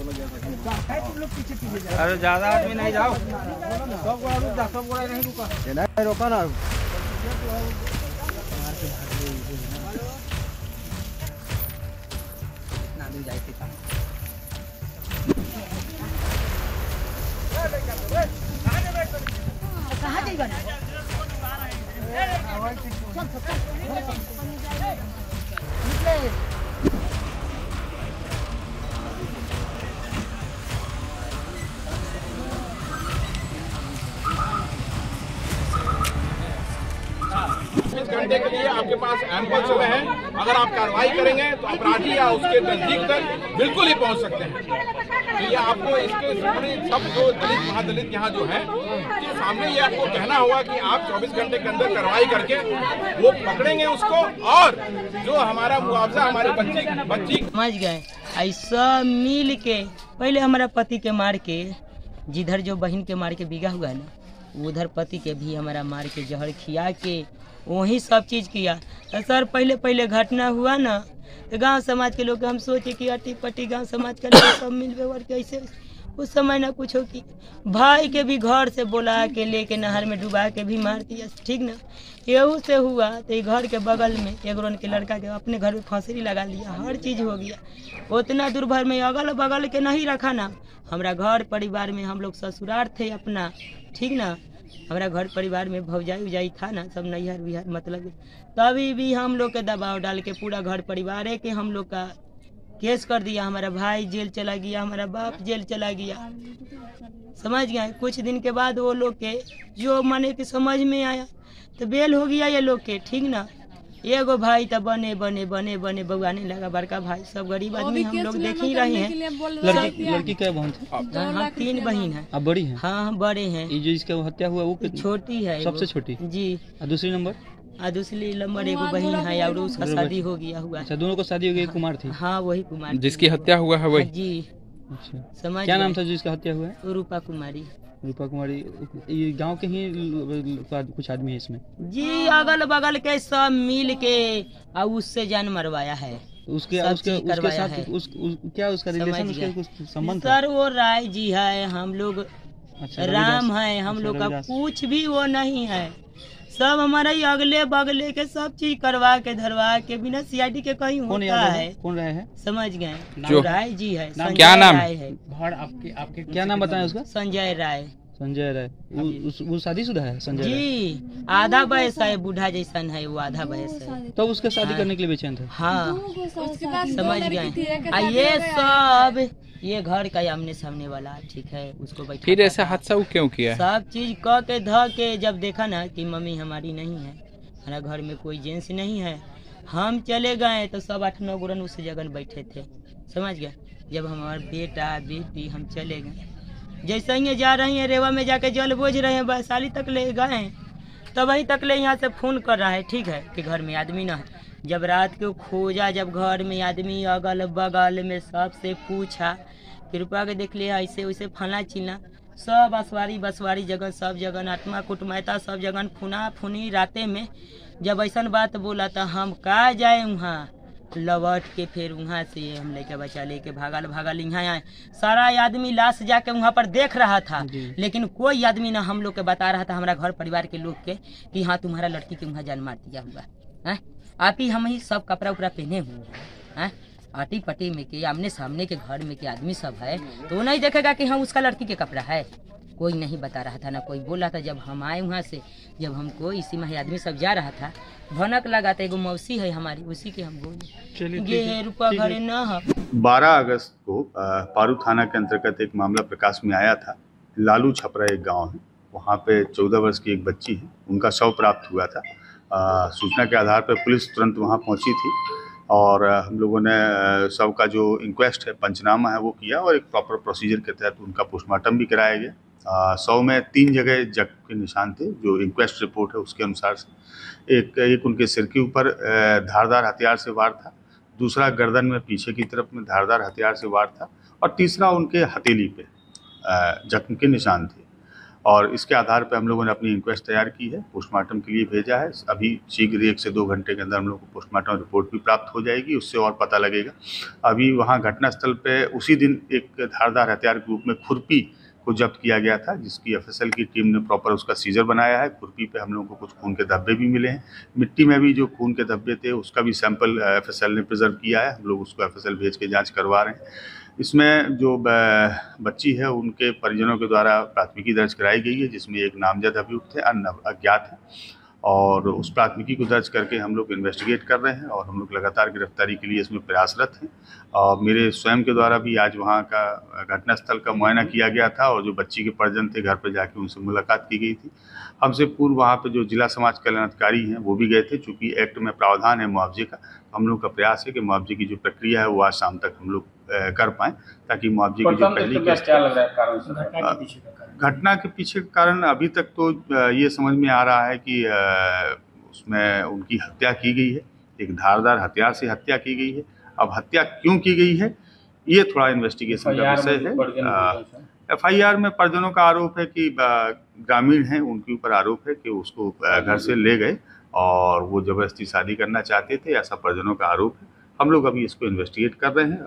अरे ज्यादा आदमी नहीं जाओ, सब गोड़ा रुक जा, सब गोड़ा नहीं रुका, नहीं रोका ना। कहाँ जाएगा ना? घंटे के लिए आपके पास एम्पल समय है। अगर आप कार्रवाई करेंगे तो अपराधी या उसके नजदीक तक बिल्कुल ही पहुंच सकते हैं। तो ये आपको इसके सामने सब जो दलित महादलित यहाँ जो है के सामने ये आपको कहना होगा कि आप 24 घंटे के अंदर कार्रवाई करके वो पकड़ेंगे उसको, और जो हमारा मुआवजा हमारे बच्ची समझ गए। ऐसा मिल के पहले हमारा पति के मार के, जिधर जो बहन के मार के बिगा हुआ है ना, उधर पति के भी हमारा मार के जहर खिया के वही सब चीज़ किया। तो सर पहले घटना हुआ ना, तो गांव समाज के लोग हम सोचे कि अटी पटी गांव समाज के लोग सब मिल व्यवहार के ऐसे उस समय ना कुछ हो कि भाई के भी घर से बोला के लेके नहर में डुबा के भी मार दिया, ठीक ना। एहू से हुआ तो घर के बगल में एगो के लड़का के अपने घर में फांसी लगा लिया, हर चीज़ हो गया। उतना दूर भर में अगल बगल के नहीं रखा ना, हमारा घर परिवार में हम लोग ससुराल थे अपना, ठीक ना। हमारा घर परिवार में भौजाई उजाई था ना, सब नैहर विहार मतलब, तभी भी हम लोग के दबाव डाल के पूरा घर परिवार के हम लोग का केस कर दिया। हमारा भाई जेल चला गया, हमारा बाप जेल चला गया, समझ गए। कुछ दिन के बाद वो लोग के जो माने कि समझ में आया तो बेल हो गया ये लोग के, ठीक ना। एगो भाई तो बने बउआने लगा, बड़का भाई सब गरीब आदमी हम लोग देख ही रहे हैं। लड़की क्या बहन थे? हम 3 बहन हैं। अब बड़ी हैं? हाँ बड़े हैं। ये जो इसका हत्या हुआ वो छोटी है, सबसे छोटी जी। दूसरी नंबर एगो बहन है और उसका शादी हो गया हुआ। अच्छा, दोनों को शादी हो गई? कुमार थी? हाँ वही कुमार जिसकी हत्या हुआ है वही जी। अच्छा, समझ क्या नाम था जिसका हत्या हुआ है? रूपा कुमारी। रूपा कुमारी, ये गांव के ही कुछ आदमी है इसमें जी, अगल बगल के सब मिल के और उससे जान मरवाया है। उसके साथ क्या उसका रिलेशन, उसका कुछ संबंध? सर वो राय जी है, हम लोग राम है, हम लोग का कुछ भी वो नहीं है। सब हमारा ही अगले बगले के सब चीज करवा के धरवा के बिना सीआईडी के कहीं होता है। कौन राय है? समझ गए, राय जी है। क्या नाम है? आपके क्या नाम बताएं उसका? संजय राय। संजय राय, वो शादीशुदा है? संजय जी, आधा बयस है, बूढ़ा जैसा है वो, आधा बयस है। तो उसका शादी करने के लिए बेचैन था? हाँ समझ गए। ये सब ये घर का आमने सामने वाला, ठीक है, उसको बैठा। फिर ऐसा हादसा क्यों किया? सब चीज क के ध के जब देखा ना कि मम्मी हमारी नहीं है, हमारा घर में कोई जेंट्स नहीं है, हम चले गए तो सब 8-9 गुरन उस जगह बैठे थे, समझ गए। जब हमारा बेटा बेटी हम चले गए, जैसे ही जा रही हैं रेवा में जाके जल बोझ रहे हैं, वैशाली तक ले गए, तब वहीं तक ले यहाँ से फोन कर रहा है, ठीक है, कि घर में आदमी ना है। जब रात को खोजा, जब घर में आदमी अगल बगल में सबसे पूछा, कृपा के देख लिया ऐसे वैसे फला चिल्ला, सब बसवारी जगह, सब जगह आत्मा कुटुमैता सब जगह खुना फुनी। राते में जब ऐसा बात बोला तो हम का जाए वहाँ, लौट के फिर वहाँ से हम लेके बचा लेके भागल यहाँ आए। सारा आदमी लाश जाके वहाँ पर देख रहा था, लेकिन कोई आदमी ना हम लोग के बता रहा था, हमारा घर परिवार के लोग के, कि हाँ तुम्हारा लड़की के वहाँ जान मार दिया हुआ है। आप ही हम ही सब कपड़ा उपड़ा पहने हुए हैं, आटी पटी में के आमने सामने के घर में के आदमी सब है, तो वो नहीं देखेगा कि हाँ उसका लड़की के कपड़ा है। कोई नहीं बता रहा था, ना कोई बोल रहा था। जब हम आए वहाँ से, जब हमको इसी में आदमी सब जा रहा था, भनक लगा था, एगो मौसी है हमारी, उसी के हम बोले ये रुपा घरे न है। 12 अगस्त को पारू थाना के अंतर्गत एक मामला प्रकाश में आया था। लालू छपरा एक गांव है, वहाँ पे 14 वर्ष की एक बच्ची है, उनका शव प्राप्त हुआ था। सूचना के आधार पर पुलिस तुरंत वहाँ पहुँची थी और हम लोगों ने शव का जो इंक्वेस्ट है, पंचनामा है, वो किया और एक प्रॉपर प्रोसीजर के तहत उनका पोस्टमार्टम भी कराया गया। शव में 3 जगह जख्म के निशान थे, जो इंक्वेस्ट रिपोर्ट है उसके अनुसार से। एक उनके सिर के ऊपर धारदार हथियार से वार था, दूसरा गर्दन में पीछे की तरफ में धारदार हथियार से वार था, और तीसरा उनके हथेली पे जख्म के निशान थे। और इसके आधार पर हम लोगों ने अपनी इंक्वेस्ट तैयार की है, पोस्टमार्टम के लिए भेजा है। अभी शीघ्र 1 से 2 घंटे के अंदर हम लोग को पोस्टमार्टम रिपोर्ट भी प्राप्त हो जाएगी, उससे और पता लगेगा। अभी वहाँ घटनास्थल पे उसी दिन एक धारदार हथियार के रूप में खुरपी को जब्त किया गया था, जिसकी एफएसएल की टीम ने प्रॉपर उसका सीजर बनाया है। खुरपी पे हम लोगों को कुछ खून के धब्बे भी मिले हैं। मिट्टी में भी जो खून के धब्बे थे उसका भी सैंपल एफएसएल ने प्रिजर्व किया है। हम लोग उसको एफएसएल भेज के जांच करवा रहे हैं। इसमें जो बच्ची है उनके परिजनों के द्वारा प्राथमिकी दर्ज कराई गई है, जिसमें एक नामजद अभियुक्त है, अन्य अज्ञात है, और उस प्राथमिकी को दर्ज करके हम लोग इन्वेस्टिगेट कर रहे हैं और हम लोग लगातार गिरफ्तारी के लिए इसमें प्रयासरत हैं। और मेरे स्वयं के द्वारा भी आज वहाँ का घटनास्थल का मुआयना किया गया था और जो बच्ची के परिजन थे घर पर जाके उनसे मुलाकात की गई थी। हमसे पूर्व वहाँ पे जो जिला समाज कल्याण अधिकारी हैं वो भी गए थे। चूँकि एक्ट में प्रावधान है मुआवजे का, तो हम लोग का प्रयास है कि मुआवजे की जो प्रक्रिया है वो आज शाम तक हम लोग कर पाएँ, ताकि मुआवजे की जो पहली घटना के पीछे का कारण अभी तक तो ये समझ में आ रहा है कि उसमें उनकी हत्या की गई है, एक धारदार हथियार से हत्या की गई है। अब हत्या क्यों की गई है ये थोड़ा इन्वेस्टिगेशन का विषय है। एफआईआर में परिजनों का आरोप है कि ग्रामीण हैं, उनके ऊपर आरोप है कि उसको घर से ले गए और वो जबरदस्ती शादी करना चाहते थे, ऐसा परिजनों का आरोप है। हम लोग अभी इसको इन्वेस्टिगेट कर रहे हैं।